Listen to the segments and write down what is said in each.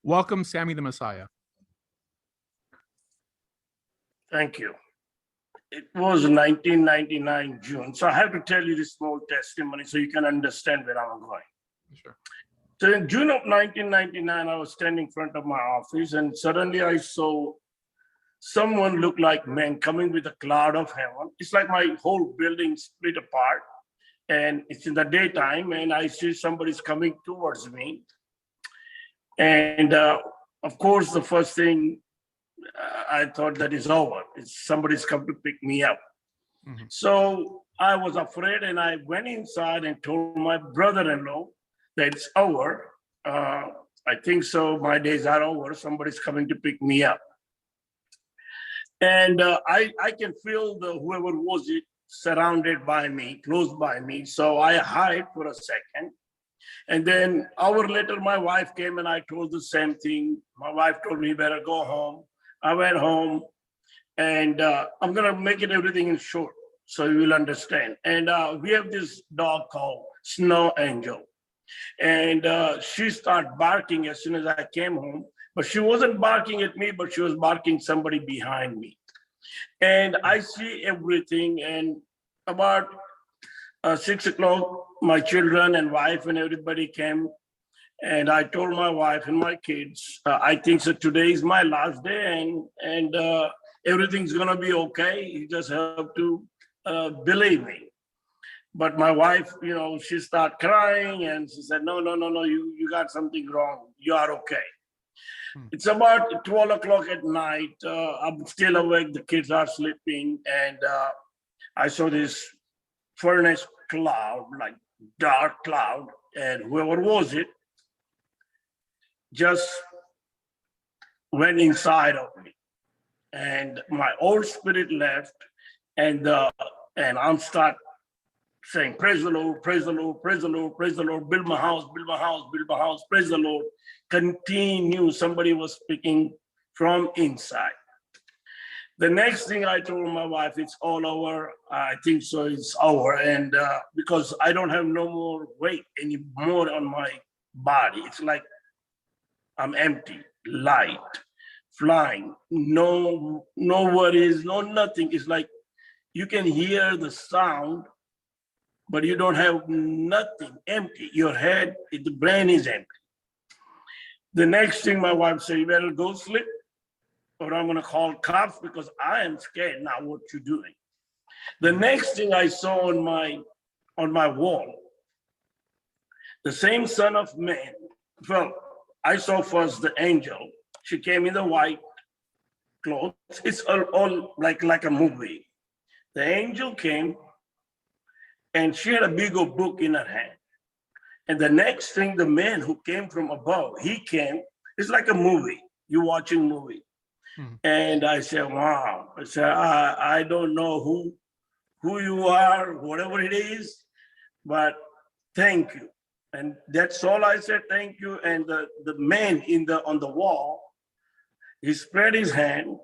Welcome, Sammy the Messiah. Thank you. It was 1999 June. So I have to tell you this small testimony so you can understand where I'm going. Sure. So in June of 1999, I was standing in front of my office and suddenly I saw someone look like man coming with a cloud of heaven. It's like my whole building split apart and it's in the daytime and I see somebody's coming towards me. And of course, the first thing I thought that is over. It's somebody's come to pick me up. Mm-hmm. So I was afraid and I went inside and told my brother-in-law that it's over. I think so, my days are over. Somebody's coming to pick me up. And I can feel whoever was it surrounded by me, close by me. So I hide for a second. And then an hour later, my wife came and I told the same thing. My wife told me, better go home. I went home and I'm gonna make it everything in short so you will understand. And we have this dog called Snow Angel. And she started barking as soon as I came home, but she wasn't barking at me, but she was barking somebody behind me. And I see everything and about 6 o'clock, my children and wife and everybody came. And I told my wife and my kids, I think so today is my last day and everything's gonna be okay. You just have to believe me. But my wife, she started crying and she said, no, you got something wrong. You are okay. It's about 12 o'clock at night. I'm still awake, the kids are sleeping. And I saw this furnace cloud, like dark cloud, and whoever was it, just went inside of me, and my old spirit left, and I'm start saying, praise the Lord, praise the Lord, praise the Lord, praise the Lord, build my house, build my house, build my house, praise the Lord. Continue, somebody was speaking from inside. The next thing I told my wife, it's all over. I think so, it's over. And because I don't have no more weight anymore on my body, it's like I'm empty, light, flying, no worries, no nothing. It's like you can hear the sound, but you don't have nothing, empty. Your head, the brain is empty. The next thing my wife said, you better go sleep or I'm gonna call cops because I am scared now what you're doing. The next thing I saw on my wall, the same Son of Man, well, I saw first the angel. She came in the white clothes. It's all like a movie. The angel came and she had a big old book in her hand. And the next thing, the man who came from above, he came, it's like a movie. You're watching a movie. And I said, wow. I said, I don't know who you are, whatever it is, but thank you. And that's all I said, thank you. And the man on the wall, he spread his hand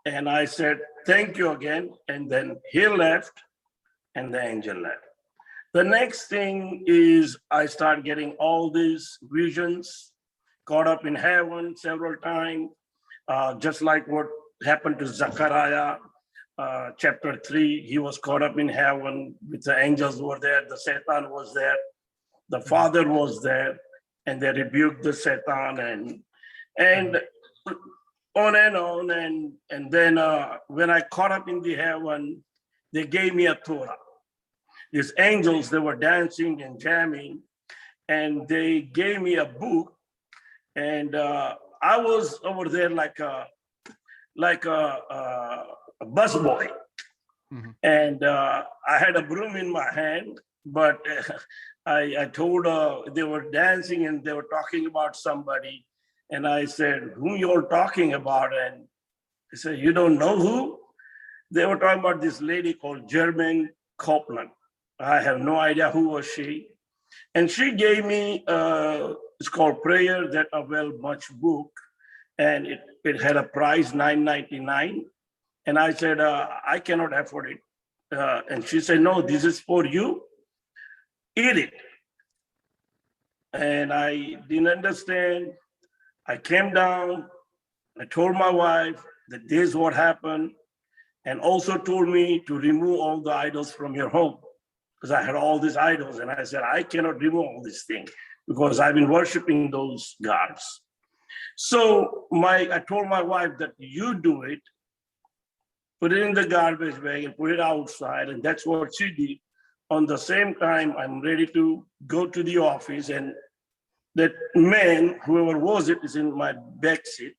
and I said, thank you again. And then he left and the angel left. The next thing is I start getting all these visions, caught up in heaven several times, just like what happened to Zechariah, chapter 3, he was caught up in heaven with the angels were there, the Satan was there, the Father was there, and they rebuked the Satan and on and on. And then when I caught up in the heaven, they gave me a Torah. These angels, they were dancing and jamming, and they gave me a book, and I was over there like a busboy. And I had a broom in my hand, but I told they were dancing and they were talking about somebody. And I said, who you're talking about? And they said, you don't know who? They were talking about this lady called German Copeland. I have no idea who was she. And she gave me, it's called Prayer That Avail Much book. And it had a price, $9.99. And I said, I cannot afford it. And she said, no, this is for you. Eat it. and I didn't understand. I came down, I told my wife that this is what happened, and also told me to remove all the idols from your home, because I had all these idols. And I said, I cannot remove all these things because I've been worshiping those gods. So I told my wife that you do it, put it in the garbage bag and put it outside. And that's what she did. On the same time, I'm ready to go to the office, and that man, whoever was it, is in my back seat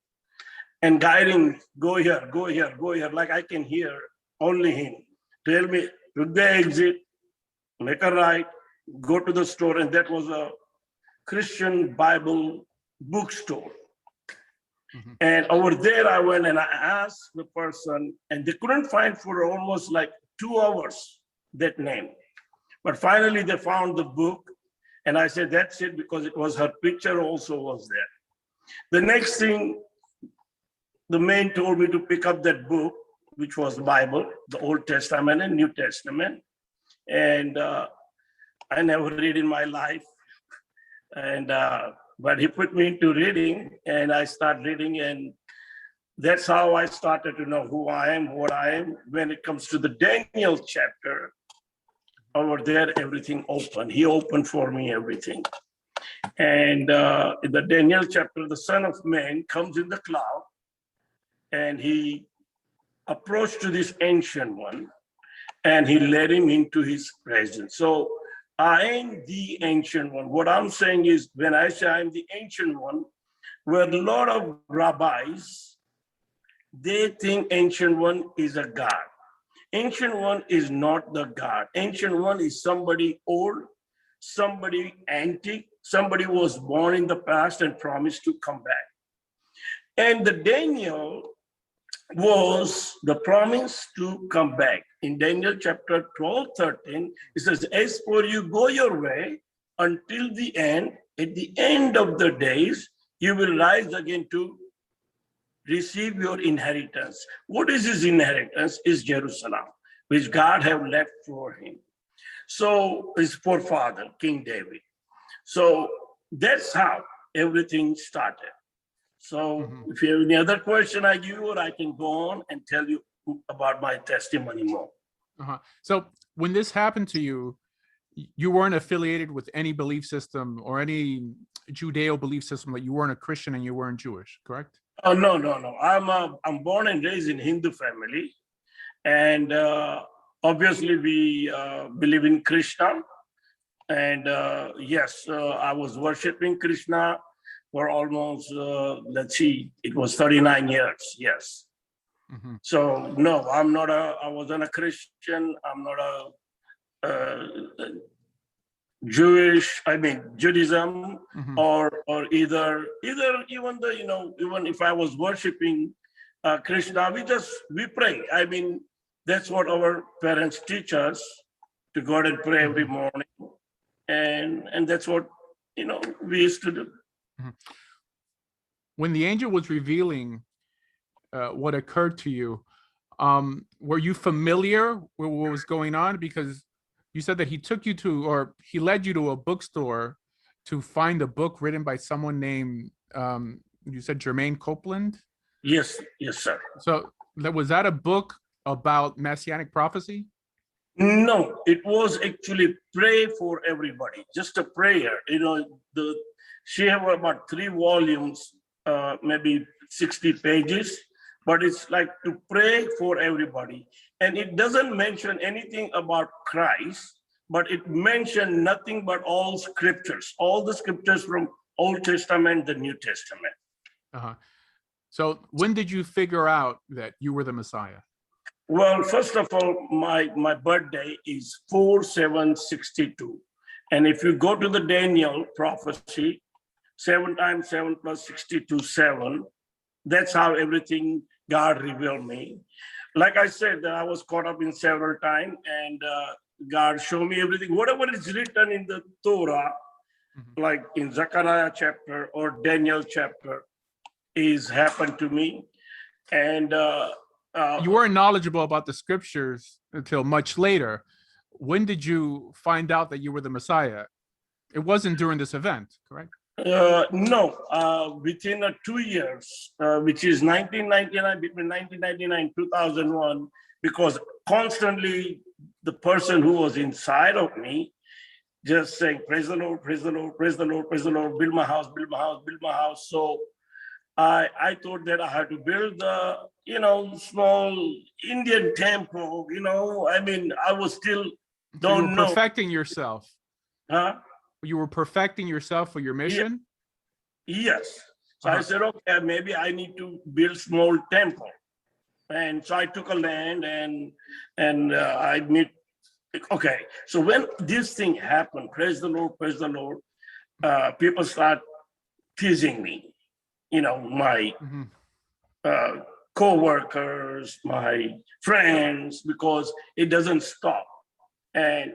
and guiding, go here, go here, go here. Like I can hear only him tell me, to the exit, make a right, go to the store. And that was a Christian Bible bookstore. Mm-hmm. And over there I went and I asked the person, and they couldn't find for almost like 2 hours that name. But finally they found the book, and I said, that's it, because it was her picture also was there. The next thing, the man told me to pick up that book, which was the Bible, the Old Testament and New Testament. And I never read in my life. And but he put me into reading, and I started reading, and that's how I started to know who I am, what I am. When it comes to the Daniel chapter, over there, everything opened. He opened for me everything. And in the Daniel chapter, the Son of Man comes in the cloud, and he approached to this ancient one, and he led him into his presence. So I am the ancient one. What I'm saying is, when I say I'm the ancient one, where a lot of rabbis, they think ancient one is a god. Ancient one is not the god. Ancient one is somebody old, somebody antique, somebody was born in the past and promised to come back. And the Daniel was the promise to come back. In Daniel chapter 12, 13, it says, as for you, go your way until the end. At the end of the days, you will rise again to receive your inheritance. What is his inheritance? Is Jerusalem, which God have left for him. So his forefather, King David. So that's how everything started. So if you have any other question I give you, or I can go on and tell you about my testimony more. So when this happened to you, you weren't affiliated with any belief system or any Judeo belief system, like you weren't a Christian and you weren't Jewish, correct? Oh, no. I'm born and raised in Hindu family. And obviously we believe in Krishna. And yes, I was worshiping Krishna for almost, let's see, it was 39 years, yes. So no, I wasn't a Christian, I'm not a Jewish, I mean, Judaism, or either even the, even if I was worshiping Krishna, we pray. I mean, that's what our parents teach us, to go out and pray every morning. And that's what, we used to do. When the angel was revealing what occurred to you, were you familiar with what was going on? Because you said that he took you to, or he led you to a bookstore to find a book written by someone named, you said Jermaine Copeland? Yes, sir. So was that a book about messianic prophecy? No, it was actually pray for everybody, just a prayer. She have about 3 volumes, maybe 60 pages, but it's like to pray for everybody. And it doesn't mention anything about Christ, but it mentioned nothing but all scriptures, all the scriptures from Old Testament, the New Testament. So when did you figure out that you were the Messiah? Well, first of all, my birthday is 4/7/62. And if you go to the Daniel prophecy, 7 times 7 plus 62, 7, that's how everything God revealed me. Like I said, that I was caught up in several times, and God showed me everything. Whatever is written in the Torah, like in Zechariah chapter or Daniel chapter, is happened to me. And you weren't knowledgeable about the scriptures until much later. When did you find out that you were the Messiah? It wasn't during this event, correct? No, within 2 years, which is 1999, between 1999 and 2001, because constantly the person who was inside of me just saying, praise the Lord, praise the Lord, praise the Lord, praise the Lord, build my house, build my house, build my house. So I thought that I had to build a, small Indian temple, I mean, I was still, So you were don't know. perfecting yourself. Huh? You were perfecting yourself for your mission? Yes. So I said, okay, maybe I need to build small temple. And so I took a land and I made, okay. So when this thing happened, praise the Lord, people start teasing me, my co-workers, my friends, because it doesn't stop. And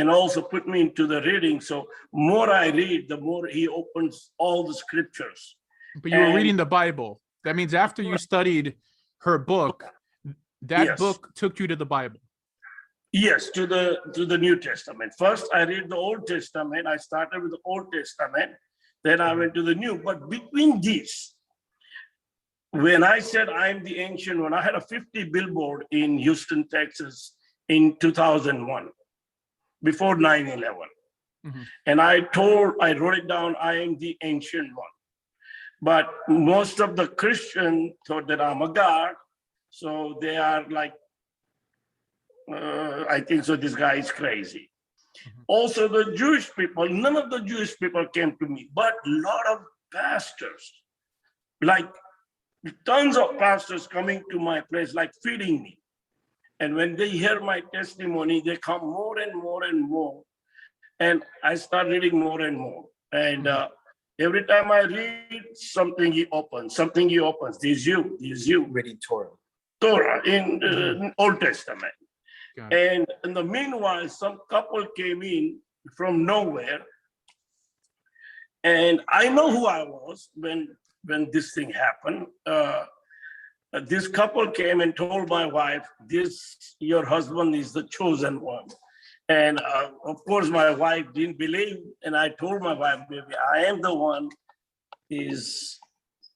also put me into the reading. So more I read, the more he opens all the scriptures. But you were reading the Bible. That means after you studied her book, that book took you to the Bible. Yes, to the New Testament. First, I read the Old Testament. I started with the Old Testament. Then I went to the New. But between these, when I said I'm the ancient one, I had a 50 billboard in Houston, Texas in 2001. Before 9/11. And I wrote it down, I am the ancient one. But most of the Christian thought that I'm a God. So they are like, I think so this guy is crazy. Also the Jewish people, none of the Jewish people came to me, but a lot of pastors, like tons of pastors coming to my place, like feeding me. And when they hear my testimony, they come more and more and more. And I start reading more and more. And every time I read, something he opens. This is you. Reading Torah. Torah in Old Testament. And in the meanwhile, some couple came in from nowhere. And I know who I was when this thing happened. This couple came and told my wife, your husband is the chosen one. And of course, my wife didn't believe. And I told my wife, baby, I am the one, is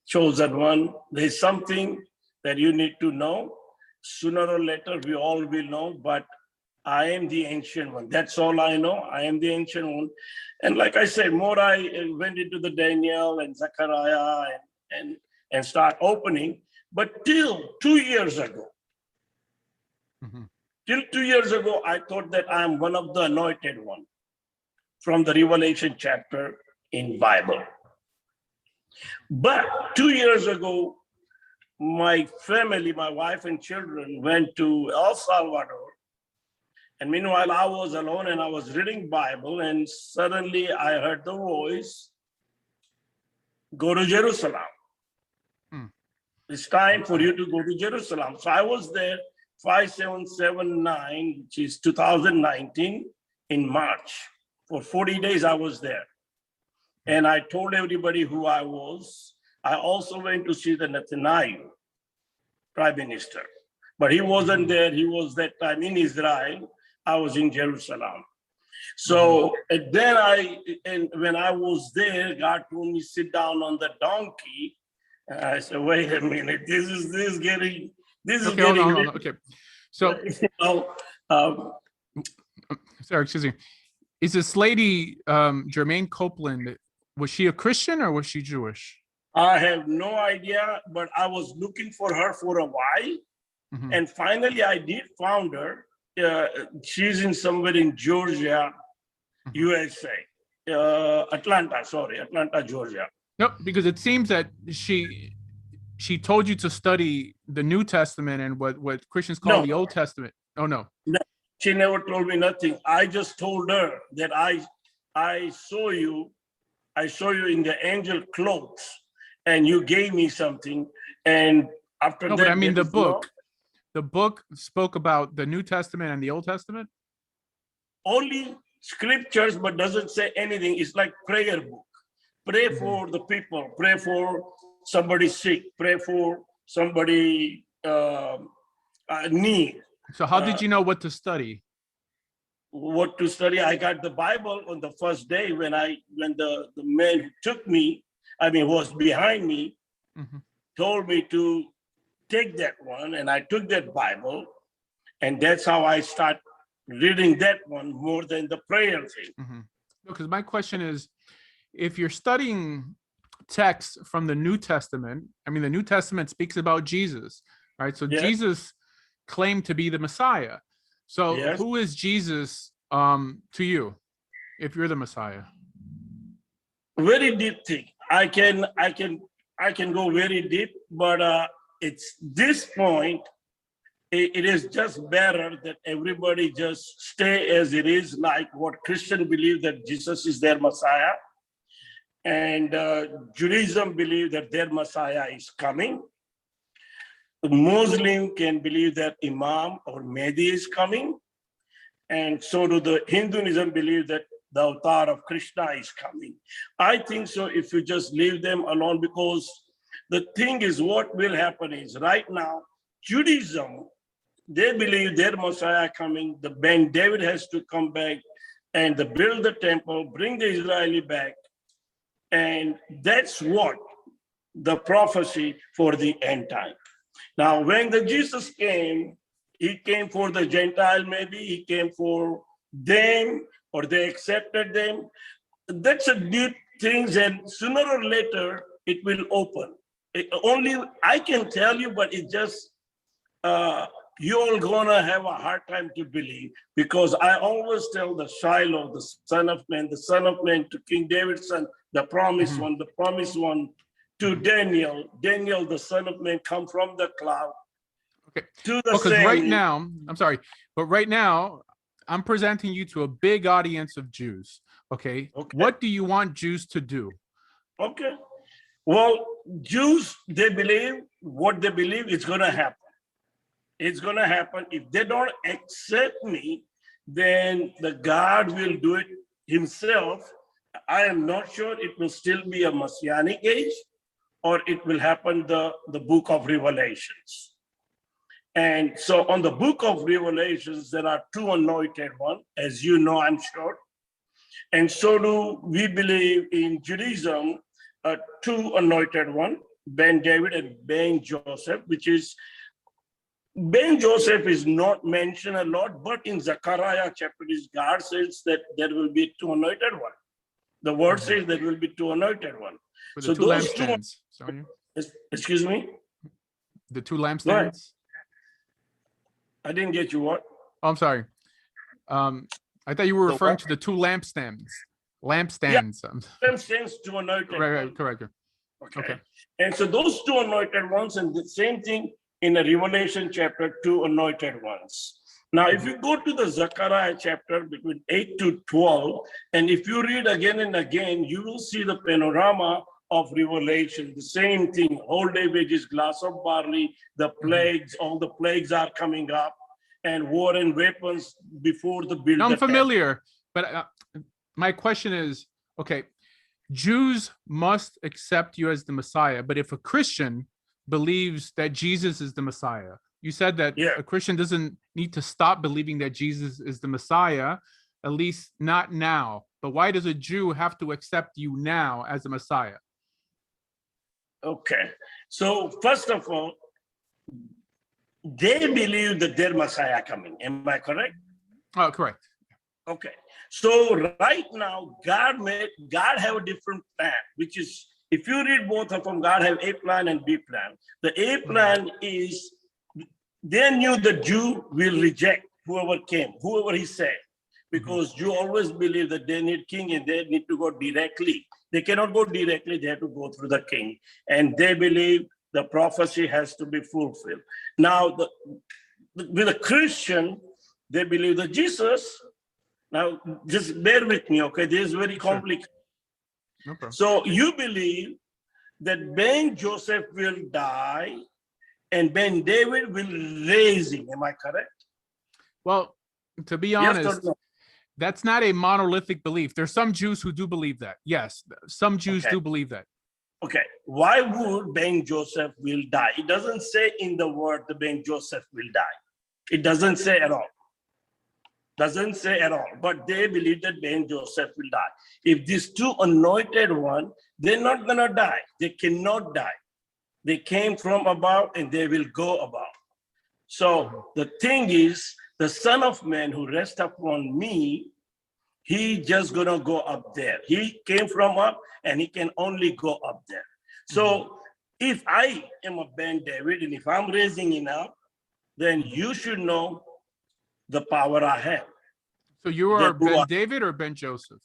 chosen one. There's something that you need to know. Sooner or later, we all will know, but I am the ancient one. That's all I know. I am the ancient one. And like I said, more I went into the Daniel and Zechariah and start opening. But till 2 years ago, I thought that I'm one of the anointed one from the Revelation chapter in Bible. But 2 years ago, my family, my wife and children went to El Salvador. And meanwhile, I was alone and I was reading Bible, and suddenly I heard the voice, go to Jerusalem. It's time for you to go to Jerusalem. So I was there 5779, which is 2019 in March. For 40 days I was there. And I told everybody who I was. I also went to see the Netanyahu, Prime Minister. But he wasn't there. He was that time in Israel. I was in Jerusalem. So and then when I was there, God told me sit down on the donkey. And I said, wait a minute, this is getting. Hold on. Okay, so sorry, excuse me. Is this lady Jermaine Copeland? Was she a Christian or was she Jewish? I have no idea, but I was looking for her for a while, and finally I did found her. She's in somewhere in Georgia, USA, Atlanta, Georgia. No, because it seems that she told you to study the New Testament and what Christians call the Old Testament. Oh no. No, she never told me nothing. I just told her that I saw you in the angel clothes, and you gave me something. And after that, but I mean the book spoke about the New Testament and the Old Testament. Only scriptures, but doesn't say anything. It's like prayer book. Pray for the people, pray for somebody sick, pray for somebody need. So how did you know what to study? what to study. I got the Bible on the first day when the man who took me, was behind me, Mhm. told me to take that one, and I took that Bible, and that's how I start reading that one more than the prayer thing. Mhm. Because my question is, if you're studying texts from the New Testament, I mean, the New Testament speaks about Jesus, right? So Yes. Jesus claimed to be the Messiah. So Yes. who is Jesus to you, if you're the Messiah? Very deep thing. I can go very deep, but it's this point. It is just better that everybody just stay as it is, like what Christian believe that Jesus is their Messiah, and Judaism believe that their Messiah is coming. Muslim can believe that Imam or Mahdi is coming, and so do the Hinduism believe that the avatar of Krishna is coming. I think so if you just leave them alone, because the thing is what will happen is right now, Judaism, they believe their Messiah coming, the Ben David has to come back and build the temple, bring the Israeli back. And that's what the prophecy for the end time. Now, when the Jesus came, he came for the Gentile, maybe he came for them, or they accepted them. That's a deep thing, and sooner or later it will open. Only I can tell you, but it just you all gonna have a hard time to believe, because I always tell the Shiloh, the Son of Man, the Son of Man to King David's son, the promised one, the promised one to Daniel, the Son of Man, come from the cloud. Okay. To the Because same. right now, I'm sorry, but right now, I'm presenting you to a big audience of Jews. Okay. What do you want Jews to do? Okay. Well, Jews, they believe what they believe is going to happen. It's going to happen. If they don't accept me, then the God will do it himself. I am not sure it will still be a messianic age, or it will happen the book of Revelations. And so on the book of Revelations, there are two anointed ones, as you know, I'm sure. And so do we believe in Judaism, two anointed one, Ben David and Ben Joseph, which is, Ben Joseph is not mentioned a lot, but in Zechariah chapter, God says that there will be two anointed one. The word says there will be two anointed one. So the two lampstands. Sorry. Excuse me? The two lampstands? I didn't get you what? Oh, I'm sorry. I thought you were referring to the two lampstands. Lampstands. Yeah, lampstands, two anointed. Right, correct. Okay. And so those two anointed ones, and the same thing in the Revelation chapter, two anointed ones. Now, if you go to the Zechariah chapter between 8 to 12, and if you read again and again, you will see the panorama of Revelation, the same thing, whole day wages, glass of barley, the plagues, all the plagues are coming up, and war and weapons before the build. I'm familiar, but my question is, okay, Jews must accept you as the Messiah, but if a Christian believes that Jesus is the Messiah, you said that a Christian doesn't need to stop believing that Jesus is the Messiah, at least not now. But why does a Jew have to accept you now as a Messiah? Okay. So first of all, they believe that their Messiah coming. Am I correct? Oh, correct. Okay. So right now, God have a different plan, which is, if you read both of them, God have A plan and B plan. The A plan is, they knew the Jew will reject whoever came, whoever he said, because Jew always believe that they need king and they need to go directly. They cannot go directly, they have to go through the king. And they believe the prophecy has to be fulfilled. Now, with a Christian, they believe that Jesus, now just bear with me, okay? This is very complicated. Okay. So you believe that Ben Joseph will die and Ben David will raise him. Am I correct? Well, to be honest, yes or no? That's not a monolithic belief. There's some Jews who do believe that. Yes, some Jews do believe that. Okay, why would Ben Joseph will die? It doesn't say in the word the Ben Joseph will die. It doesn't say at all. Doesn't say at all. But they believe that Ben Joseph will die. If these two anointed one, they're not gonna die. They cannot die. They came from above and they will go above. So the thing is, the Son of Man who rests upon me, he just gonna go up there. He came from up and he can only go up there. So if I am a Ben David and if I'm raising it up, then you should know the power I have. So you are Ben David or Ben Joseph?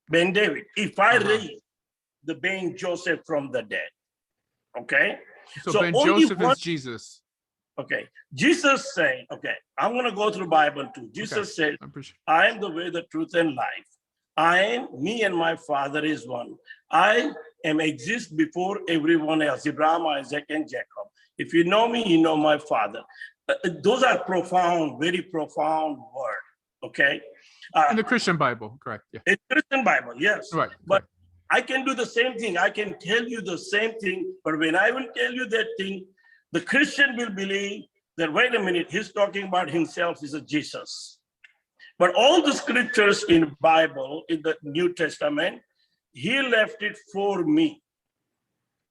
Ben David. If I raise the Ben Joseph from the dead, okay? So Ben Joseph is Jesus. Okay. Jesus said, okay, I'm going to go through Bible too. Jesus said, I am the way, the truth, and life. Me and my Father is one. I am exist before everyone else, Abraham, Isaac, and Jacob. If you know me, you know my Father. Those are profound, very profound words, okay? In the Christian Bible, correct. Yeah. In the Christian Bible, yes. Right. But I can do the same thing. I can tell you the same thing, but when I will tell you that thing, the Christian will believe that, wait a minute, he's talking about himself as a Jesus. But all the scriptures in Bible, in the New Testament, he left it for me.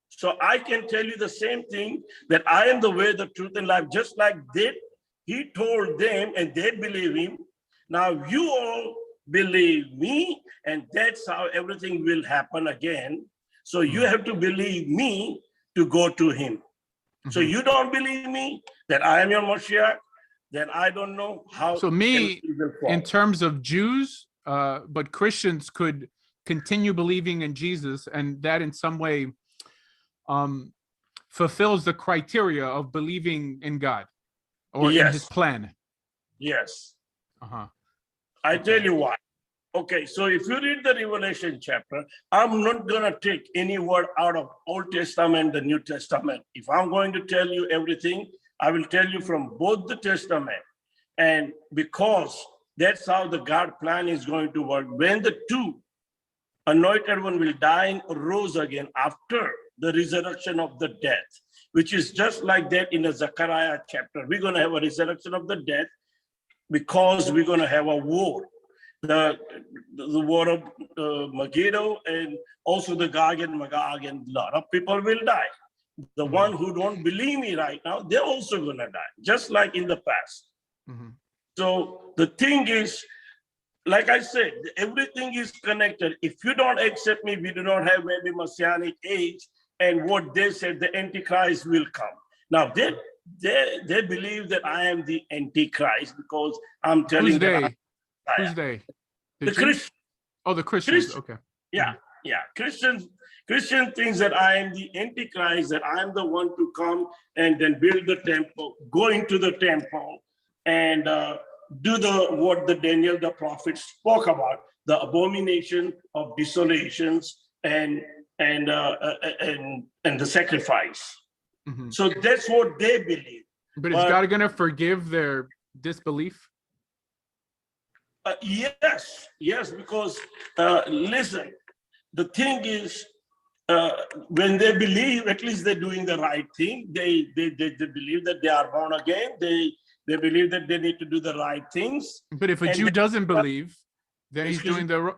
So I can tell you the same thing, that I am the way, the truth, and life, just like that. He told them and they believe him. Now you all believe me, and that's how everything will happen again. So you have to believe me to go to him. So you don't believe me that I am your Moshiach, then I don't know how. So me, in terms of Jews, but Christians could continue believing in Jesus, and that in some way fulfills the criteria of believing in God or in his plan. Yes. I tell you why. Okay, so if you read the Revelation chapter, I'm not going to take any word out of Old Testament, the New Testament. If I'm going to tell you everything, I will tell you from both the Testament. And because that's how the God plan is going to work. When the two anointed one will die and rose again after the resurrection of the death, which is just like that in the Zechariah chapter. We're going to have a resurrection of the death because we're going to have a war. The war of Megiddo, and also the Gog and Magog, and a lot of people will die. The one who don't believe me right now, they're also gonna die, just like in the past. So the thing is, like I said, everything is connected. If you don't accept me, we do not have maybe Messianic age, and what they said, the Antichrist will come. Now they believe that I am the Antichrist because I'm telling them. Who's they? The Christians. Oh, the Christians. Okay. Yeah. Christian thinks that I am the Antichrist, that I am the one to come and then build the temple, go into the temple, and do what the Daniel the prophet spoke about, the abomination of desolations and the sacrifice. So that's what they believe. But is God going to forgive their disbelief? Yes, because listen, the thing is, when they believe, at least they're doing the right thing. They believe that they are born again. They believe that they need to do the right things. But if a Jew doesn't believe, then he's doing the.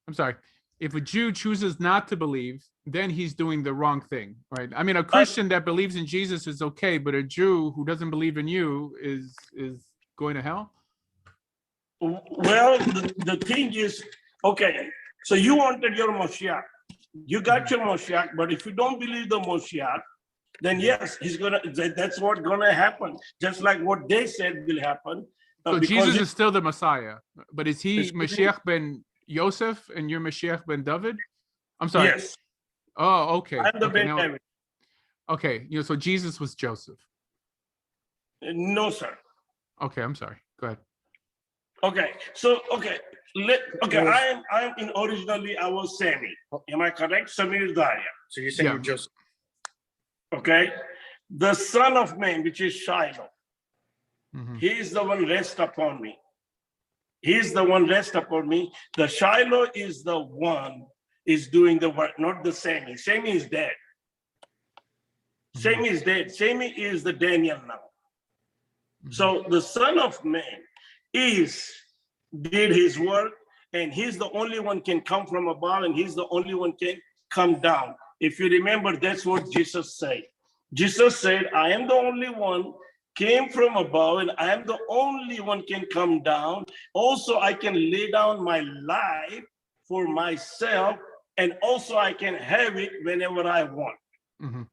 I'm sorry. If a Jew chooses not to believe, then he's doing the wrong thing, right? I mean, a Christian that believes in Jesus is okay, but a Jew who doesn't believe in you is going to hell. Well, the thing is, okay, so you wanted your Moshiach. You got your Moshiach, but if you don't believe the Moshiach, then yes, that's what's gonna happen. Just like what they said will happen. So Jesus is still the Messiah, but is he Mashiach ben Yosef and you're Mashiach ben David? I'm sorry. Yes. Oh, okay. I'm the Ben now, David. Okay, so Jesus was Joseph. No, sir. Okay, I'm sorry. Go ahead. Okay, so I am originally I was Sammy. Am I correct? Sammy is Daria. So you're saying you're Joseph. Okay. The Son of Man, which is Shiloh, he is the one rest upon me. He's the one rest upon me. The Shiloh is the one is doing the work, not the Sammy. Sammy is dead. Sammy is dead. Sammy is the Daniel now. So the Son of Man is did his work, and he's the only one can come from above, and he's the only one can come down. If you remember, that's what Jesus said. Jesus said, I am the only one came from above, and I am the only one can come down. Also, I can lay down my life for myself, and also I can have it whenever I want. Mm-hmm.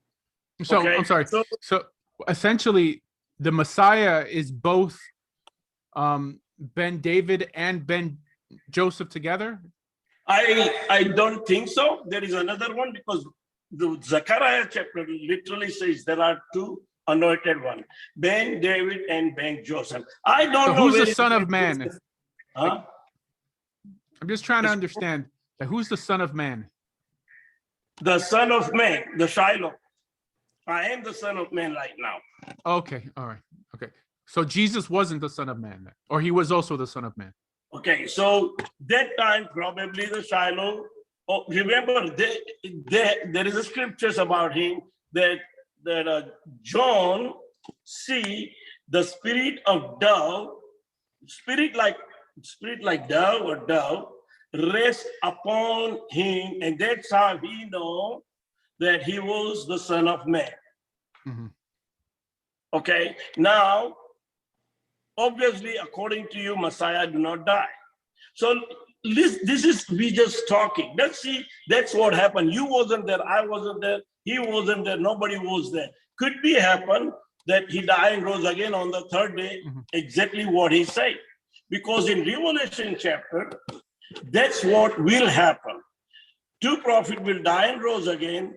So Okay? I'm sorry. So essentially, the Messiah is both Ben David and Ben Joseph together? I don't think so. There is another one, because the Zechariah chapter literally says there are two anointed ones, Ben David and Ben Joseph. I don't So know who's where the is son of Ben man? Joseph. Huh? I'm just trying to understand that who's the son of man? The son of man, the Shiloh. I am the son of man right now. Okay, all right, okay. So Jesus wasn't the son of man, then, or he was also the son of man. Okay, so that time probably the Shiloh. Oh, remember, there is a scriptures about him that John see the spirit of dove, spirit like dove or dove rest upon him, and that's how he know that he was the son of man. Mm-hmm. Okay, now obviously, according to you, Messiah do not die. So this is we just talking. Let's see, that's what happened. You wasn't there, I wasn't there, he wasn't there, nobody was there. Could be happen that he died and rose again on the third day, exactly what he said. Because in Revelation chapter, that's what will happen. Two prophets will die and rose again.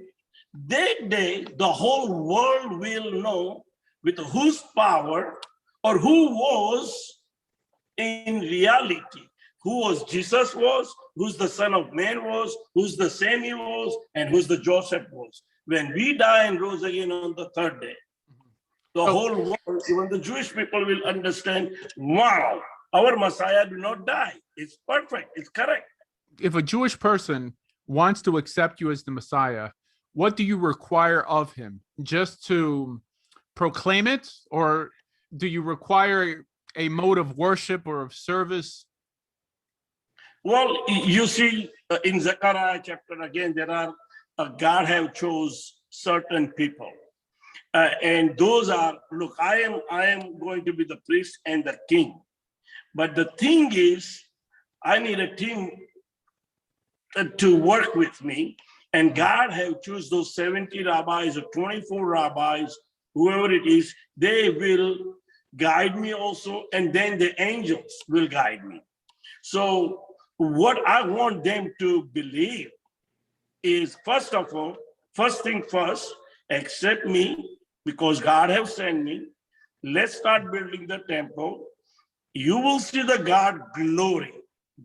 That day, the whole world will know with whose power or who was in reality, who was Jesus was, who's the son of man was, who's the Sammy was, and who's the Joseph was. When we die and rose again on the third day, the whole world, even the Jewish people will understand, wow, our Messiah do not die. It's perfect, it's correct. If a Jewish person wants to accept you as the Messiah, what do you require of him? Just to proclaim it, or do you require a mode of worship or of service? Well, you see in Zechariah chapter again, there are God have chose certain people. And those are, look, I am going to be the priest and the king. But the thing is, I need a team to work with me. And God have choose those 70 rabbis or 24 rabbis, whoever it is, they will guide me also. And then the angels will guide me. So what I want them to believe is, first of all, first thing first, accept me because God have sent me. Let's start building the temple. You will see the God glory.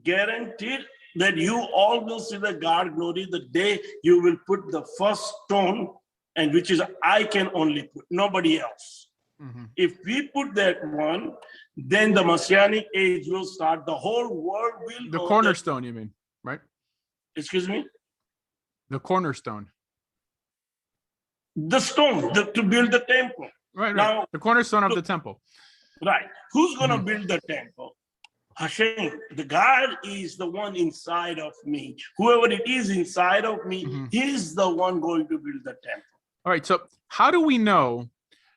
Guaranteed that you all will see the God glory the day you will put the first stone, and which is I can only put, nobody else. Mm-hmm. If we put that one, then the Messianic age will start. The whole world will. The cornerstone, you mean, right? Excuse me? The cornerstone. The stone to build the temple. Right. Now, the cornerstone of the temple. Right. Who's going to build the temple? Hashem. The God is the one inside of me. Whoever it is inside of me, he's the one going to build the temple. All right. So how do we know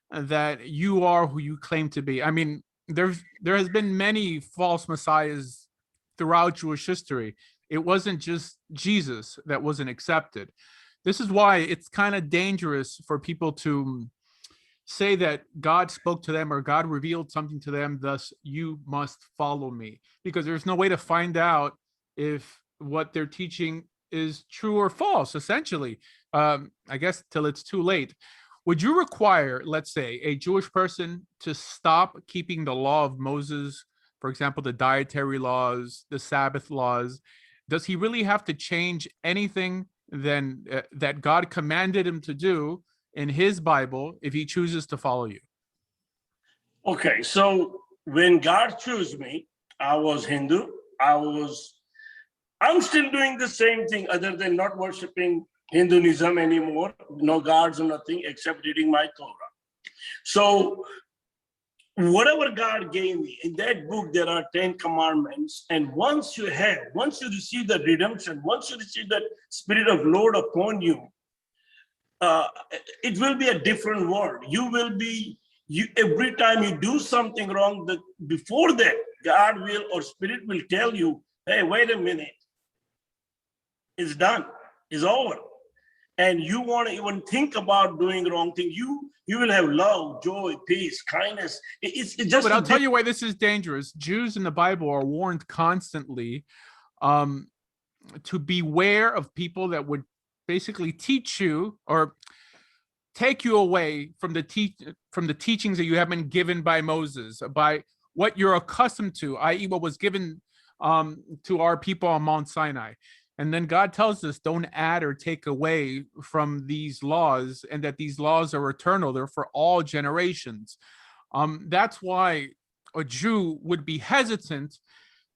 that you are who you claim to be? I mean, there has been many false messiahs throughout Jewish history. It wasn't just Jesus that wasn't accepted. This is why it's kind of dangerous for people to say that God spoke to them or God revealed something to them, thus you must follow me, because there's no way to find out if what they're teaching is true or false, essentially, I guess till it's too late. Would you require, let's say, a Jewish person to stop keeping the law of Moses, for example, the dietary laws, the Sabbath laws? Does he really have to change anything then that God commanded him to do in his Bible if he chooses to follow you? Okay, so when God chose me, I was Hindu. I'm still doing the same thing other than not worshiping Hinduism anymore. No gods or nothing except reading my Torah. So whatever God gave me, in that book, there are 10 commandments. And once you receive the redemption, once you receive that Spirit of Lord upon you, it will be a different world. Every time you do something wrong, before that, God will or Spirit will tell you, hey, wait a minute, it's done, it's over. And you want to even think about doing wrong thing, you will have love, joy, peace, kindness. It's just. But I'll tell you why this is dangerous. Jews in the Bible are warned constantly to beware of people that would basically teach you or take you away from the teachings that you have been given by Moses, by what you're accustomed to, i.e., what was given to our people on Mount Sinai. And then God tells us, don't add or take away from these laws, and that these laws are eternal. They're for all generations. That's why a Jew would be hesitant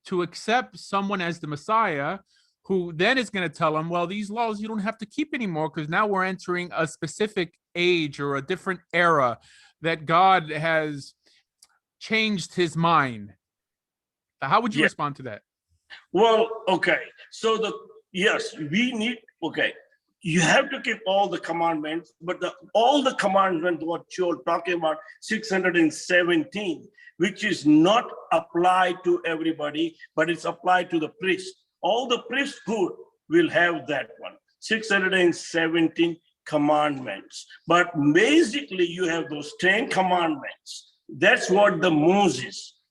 to accept someone as the Messiah, who then is going to tell them, well, these laws you don't have to keep anymore, because now we're entering a specific age or a different era that God has changed his mind. How would you respond to that? Well, okay. So yes, you have to keep all the commandments, but all the commandments, what you're talking about, 617, which is not applied to everybody, but it's applied to the priest. All the priesthood will have that one, 617 commandments. But basically, you have those 10 commandments. That's what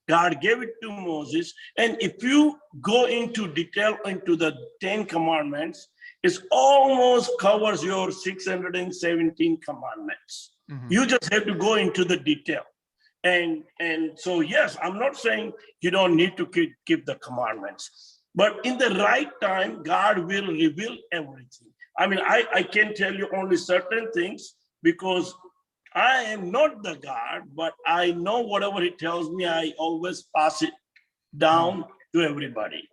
God gave it to Moses. And if you go into detail into the 10 commandments, it almost covers your 617 commandments. Mm-hmm. You just have to go into the detail. And so, yes, I'm not saying you don't need to keep the commandments, but in the right time, God will reveal everything. I mean, I can tell you only certain things because I am not the God, but I know whatever he tells me, I always pass it down to everybody.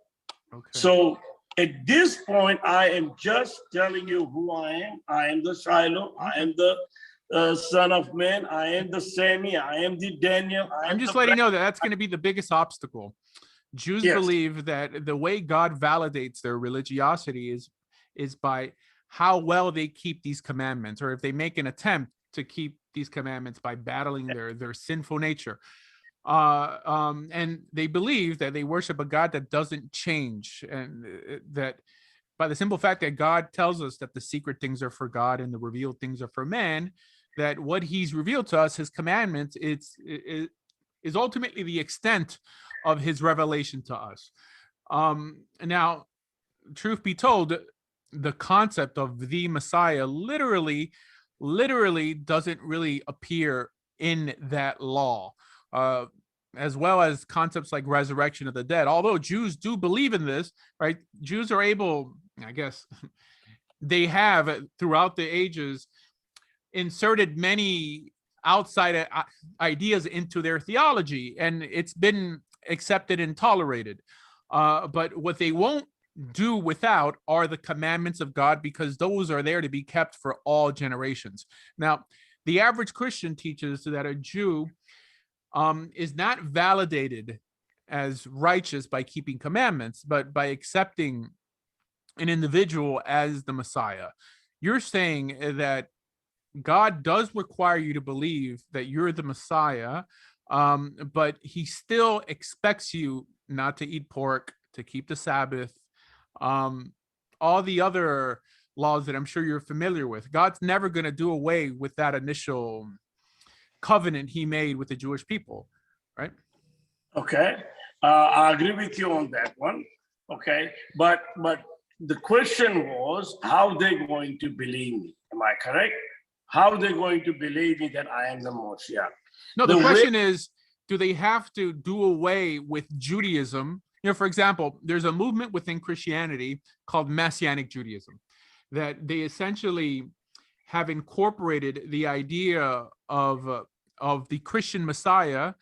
Okay. So at this point, I am just telling you who I am. I am the Shiloh. I am the Son of Man. I am the Sammy. I am the Daniel. I'm just letting you know that that's going to be the biggest obstacle. Jews believe that the way God validates their religiosity is by how well they keep these commandments, or if they make an attempt to keep these commandments by battling their sinful nature. And they believe that they worship a God that doesn't change, and that by the simple fact that God tells us that the secret things are for God and the revealed things are for man, that what he's revealed to us, his commandments, is ultimately the extent of his revelation to us. Now, truth be told, the concept of the Messiah literally doesn't really appear in that law, as well as concepts like resurrection of the dead. Although Jews do believe in this, right? Jews are able, I guess, they have throughout the ages inserted many outside ideas into their theology, and it's been accepted and tolerated. But what they won't do without are the commandments of God, because those are there to be kept for all generations. Now, the average Christian teaches that a Jew is not validated as righteous by keeping commandments, but by accepting an individual as the Messiah. You're saying that God does require you to believe that you're the Messiah, but he still expects you not to eat pork, to keep the Sabbath, all the other laws that I'm sure you're familiar with. God's never going to do away with that initial covenant he made with the Jewish people, right? Okay, I agree with you on that one. Okay, but the question was, how they going to believe me? Am I correct? How they going to believe me that I am the Messiah? No, the question is, do they have to do away with Judaism? You know, for example, there's a movement within Christianity called Messianic Judaism, that they essentially have incorporated the idea of the Christian Messiah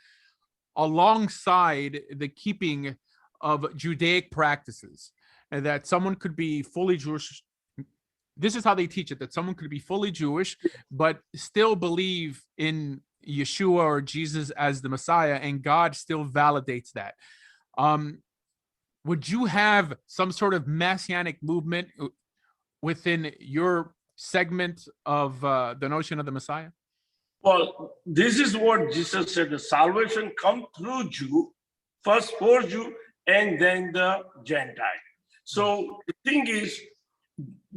alongside the keeping of Judaic practices, and that someone could be fully Jewish. This is how they teach it, that someone could be fully Jewish, but still believe in Yeshua or Jesus as the Messiah, and God still validates that. Would you have some sort of messianic movement within your segment of the notion of the Messiah? Well, this is what Jesus said: the salvation come through Jew, first for Jew, and then the Gentile. So the thing is,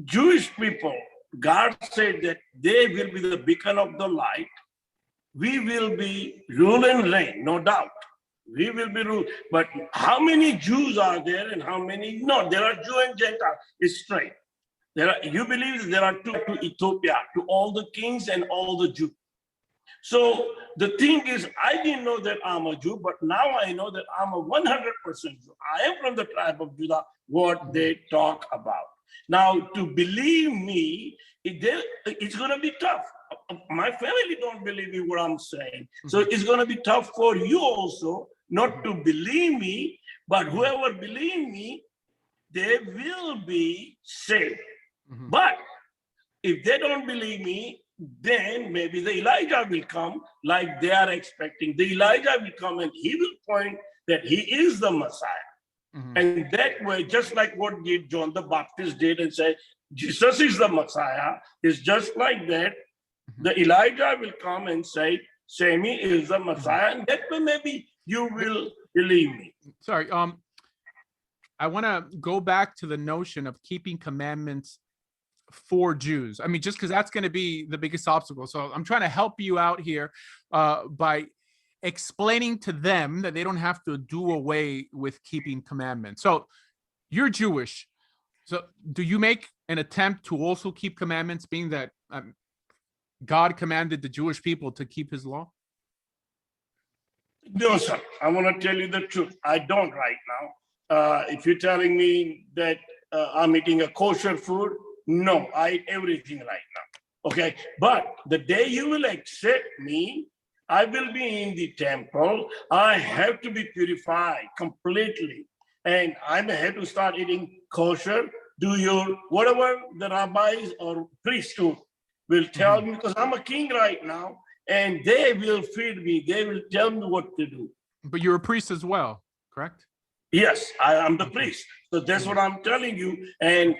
Jewish people, God said that they will be the beacon of the light. We will be rule and reign, no doubt. We will be rule. But how many Jews are there and how many? No, there are Jew and Gentile. It's straight. You believe there are two to Ethiopia, to all the kings and all the Jews. So the thing is, I didn't know that I'm a Jew, but now I know that I'm a 100% Jew. I am from the tribe of Judah, what they talk about. Now, to believe me, it's going to be tough. My family don't believe me what I'm saying. So it's going to be tough for you also not to believe me, but whoever believe me, they will be saved. But if they don't believe me, then maybe the Elijah will come like they are expecting. The Elijah will come and he will point that he is the Messiah. And that way, just like what did John the Baptist did and said, Jesus is the Messiah, is just like that. The Elijah will come and say, Sammy is the Messiah. And that way maybe you will believe me. Sorry, I want to go back to the notion of keeping commandments for Jews. I mean, just because that's going to be the biggest obstacle. So I'm trying to help you out here by explaining to them that they don't have to do away with keeping commandments. So you're Jewish. So do you make an attempt to also keep commandments, being that God commanded the Jewish people to keep his law? No, sir. I want to tell you the truth. I don't right now. If you're telling me that I'm eating a kosher food, no, I eat everything right now. Okay. But the day you will accept me, I will be in the temple. I have to be purified completely. And I may have to start eating kosher. Do your whatever the rabbis or priesthood will tell me, because I'm a king right now, and they will feed me. They will tell me what to do. But you're a priest as well, correct? Yes, I am the priest. So that's what I'm telling you. And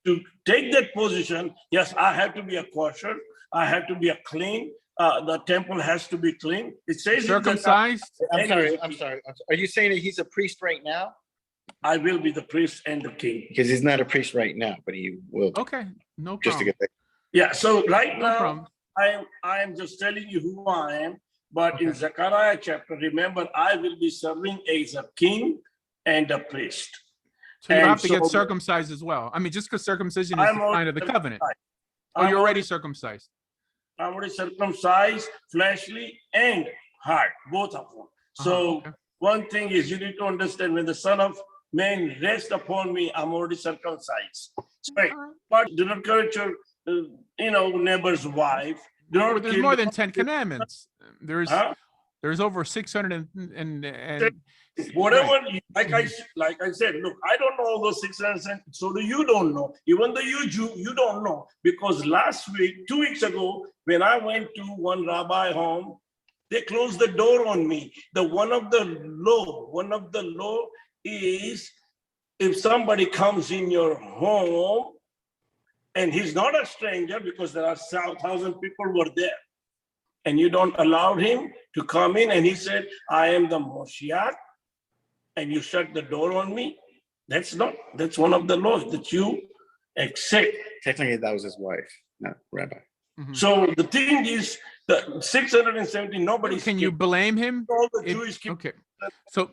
to take that position, yes, I have to be a kosher. I have to be a clean. The temple has to be clean. It says circumcised. I'm sorry. Are you saying that he's a priest right now? I will be the priest and the king. Because he's not a priest right now, but he will be. Okay, no problem. Just to get that. Yeah, so right No now, problem. I am just telling you who I am. But in Zechariah chapter, remember, I will be serving as a king and a priest. So you have to get circumcised as well. I mean, just because circumcision is the sign of the covenant. Oh, you're already circumcised. I'm already circumcised, fleshly and heart, both of them. So one thing is, you need to understand, when the Son of Man rests upon me, I'm already circumcised. Right. But do not covet your neighbor's wife. There's more than 10 commandments. There's over 600 and whatever. Like I said, look, I don't know all those 600. So do you don't know. Even though you don't know, because last week, 2 weeks ago, when I went to one rabbi home, they closed the door on me. One of the law is, if somebody comes in your home and he's not a stranger, because there are 1,000 people were there, and you don't allow him to come in, and he said, I am the Moshiach, and you shut the door on me, that's one of the laws that you accept. Technically, that was his wife, not rabbi. So the thing is, the 670, nobody. Can you blame him? All the Jewish keep So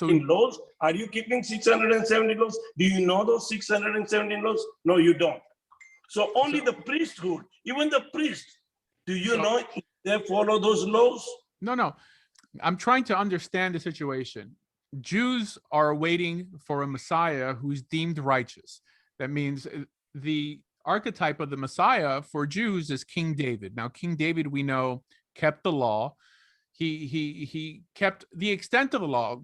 laws. Are you keeping 670 laws? Do you know those 670 laws? No, you don't. So only the priesthood, even the priest, do you know if they follow those laws? No. I'm trying to understand the situation. Jews are waiting for a Messiah who's deemed righteous. That means the archetype of the Messiah for Jews is King David. Now, King David, we know, kept the law. He kept the extent of the law.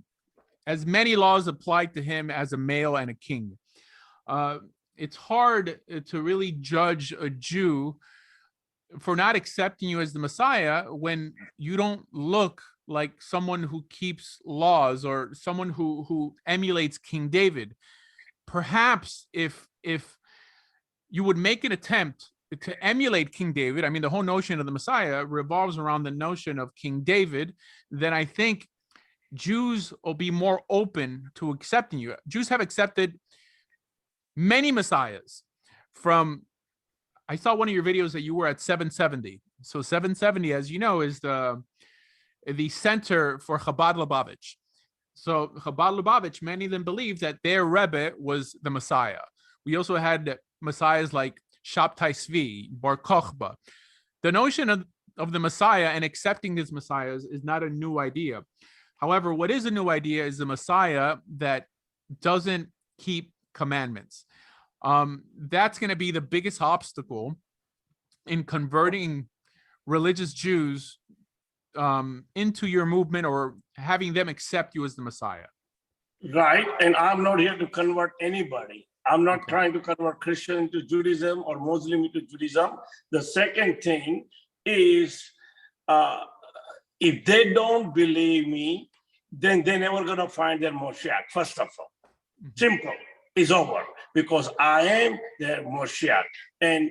As many laws applied to him as a male and a king. It's hard to really judge a Jew for not accepting you as the Messiah when you don't look like someone who keeps laws or someone who emulates King David. Perhaps if you would make an attempt to emulate King David, I mean, the whole notion of the Messiah revolves around the notion of King David, then I think Jews will be more open to accepting you. Jews have accepted many messiahs from, I saw one of your videos that you were at 770. So 770, as you know, is the center for Chabad Lubavitch. So Chabad Lubavitch, many of them believe that their Rebbe was the Messiah. We also had messiahs like Shabtai Tzvi, Bar Kochba. The notion of the Messiah and accepting these messiahs is not a new idea. However, what is a new idea is the Messiah that doesn't keep commandments. That's going to be the biggest obstacle in converting religious Jews into your movement or having them accept you as the Messiah. Right. And I'm not here to convert anybody. I'm not trying to convert Christian into Judaism or Muslim into Judaism. The second thing is, if they don't believe me, then they're never going to find their Moshiach, first of all. Simple. It's over, because I am their Moshiach. And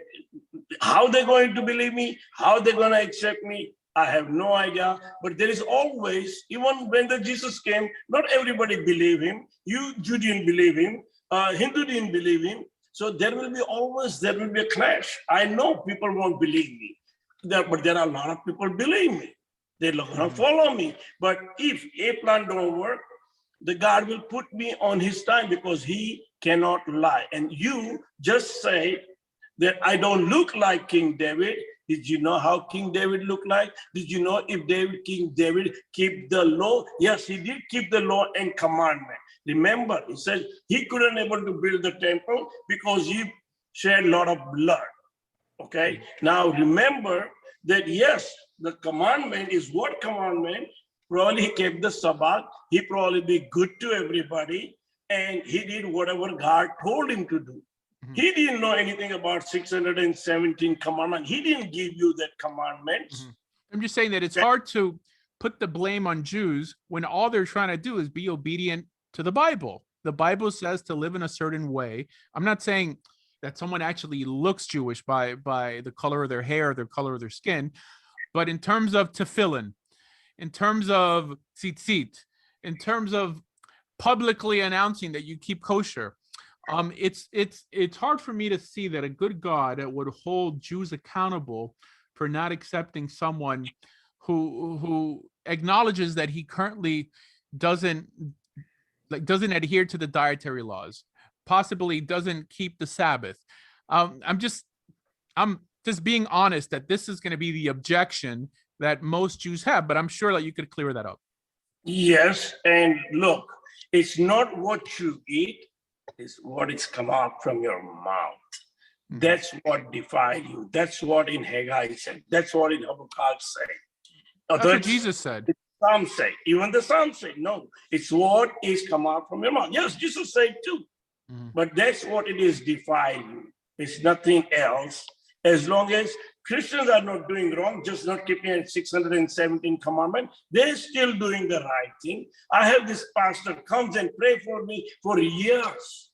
how they're going to believe me, how they're going to accept me, I have no idea. But there is always, even when the Jesus came, not everybody believed him. You didn't believe him. Hindu didn't believe him. So there will be a clash. I know people won't believe me, but there are a lot of people believe me. They're going to follow me. But if a plan don't work, the God will put me on his time, because he cannot lie. And you just say that I don't look like King David. Did you know how King David looked like? Did you know if King David keep the law? Yes, he did keep the law and commandment. Remember, he said he couldn't able to build the temple because he shed a lot of blood. Okay, now remember that, yes, the commandment is what commandment? Probably he kept the Sabbath. He probably be good to everybody, and he did whatever God told him to do. He didn't know anything about 617 commandments. He didn't give you that commandments. I'm just saying that it's hard to put the blame on Jews when all they're trying to do is be obedient to the Bible. The Bible says to live in a certain way. I'm not saying that someone actually looks Jewish by the color of their hair, their color of their skin, but in terms of tefillin, in terms of tzitzit, in terms of publicly announcing that you keep kosher, it's hard for me to see that a good God would hold Jews accountable for not accepting someone who acknowledges that he currently doesn't adhere to the dietary laws, possibly doesn't keep the Sabbath. I'm just being honest that this is going to be the objection that most Jews have, but I'm sure that you could clear that up. Yes, and look, it's not what you eat, it's what is come out from your mouth. That's what defied you. That's what in Haggai said. That's what in Habakkuk said. That's what Jesus said. Some say, even the Psalm say, no, it's what is come out from your mouth. Yes, Jesus said too. But that's what it is defying you. It's nothing else. As long as Christians are not doing wrong, just not keeping 617 commandments, they're still doing the right thing. I have this pastor comes and pray for me for years.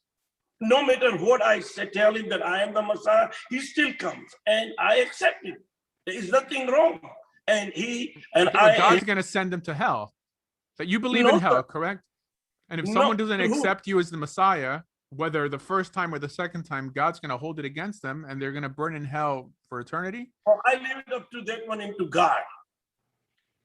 No matter what I say, tell him that I am the Messiah, he still comes and I accept it. There is nothing wrong. And God's going to send them to hell. But you believe in hell, correct? And if someone doesn't accept you as the Messiah, whether the first time or the second time, God's going to hold it against them and they're going to burn in hell for eternity? Well, I leave it up to that one into God.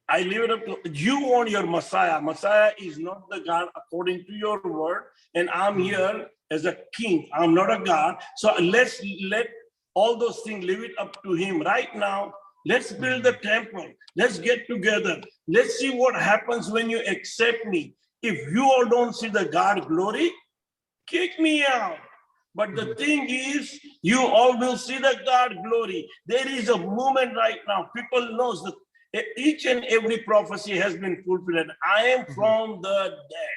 I leave it up to you want your Messiah. Messiah is not the God according to your word. And I'm here as a king. I'm not a God. So let's let all those things, leave it up to him. Right now, let's build the temple. Let's get together. Let's see what happens when you accept me. If you all don't see the God glory, kick me out. But the thing is, you all will see the God glory. There is a movement right now. People knows that each and every prophecy has been fulfilled. I am from the dead.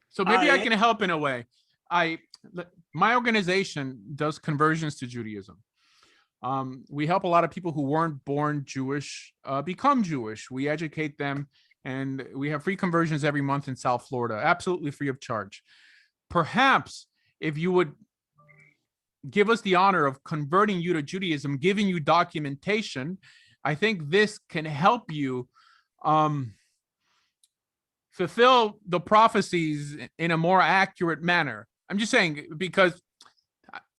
So maybe I can help in a way. My organization does conversions to Judaism. We help a lot of people who weren't born Jewish become Jewish. We educate them, and we have free conversions every month in South Florida, absolutely free of charge. Perhaps if you would give us the honor of converting you to Judaism, giving you documentation, I think this can help you fulfill the prophecies in a more accurate manner. I'm just saying, because